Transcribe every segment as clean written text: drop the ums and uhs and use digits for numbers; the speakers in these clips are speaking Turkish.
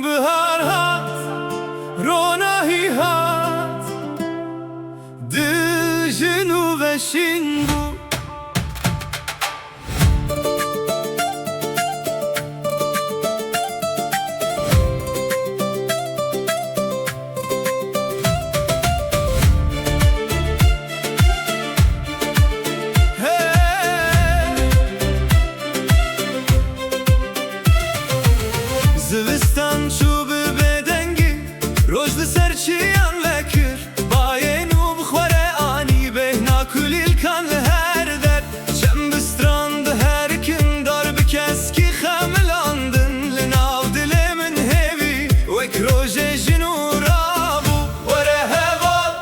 Bihar hat, ronahi hat, dijinu ve şingu. Zivistan çubi bedengi Rojdi serçiyan vekir Bayenu bxware ani Behna kulil kan li her der Çem bistrand her kim dar bi keski xemilandin Li nav dilê min hêvî Wek rojê jinû rabû Were heval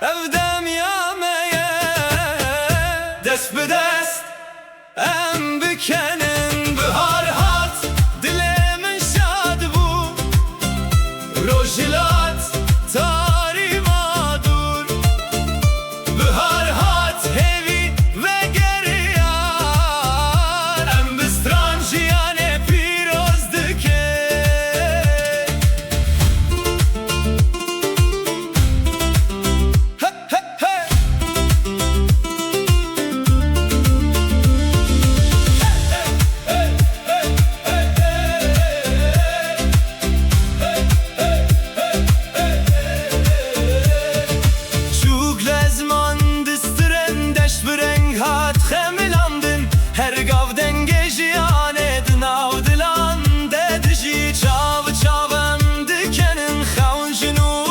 ev demya me ye Dest bi dest em bikenin Bihar hat Rojilat tarî madur Bihar hat hêvî ve geriyar Em bi stran jiyanê pîroz dike hat xemilandin her gav denge jiyane dinav dilan dedji çav çavem dikenin xaun jinu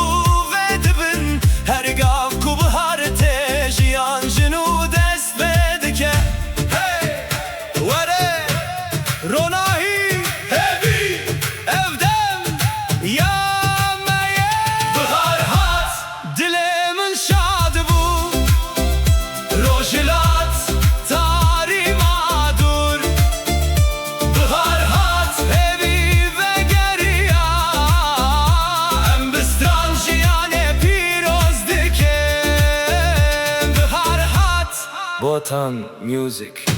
ve dibin her gav ku bihar te jiyan jinu dest vedike hey were ronahi hevi evdem ya meye bihar hat dilemin şad bu rojilat Botan Music.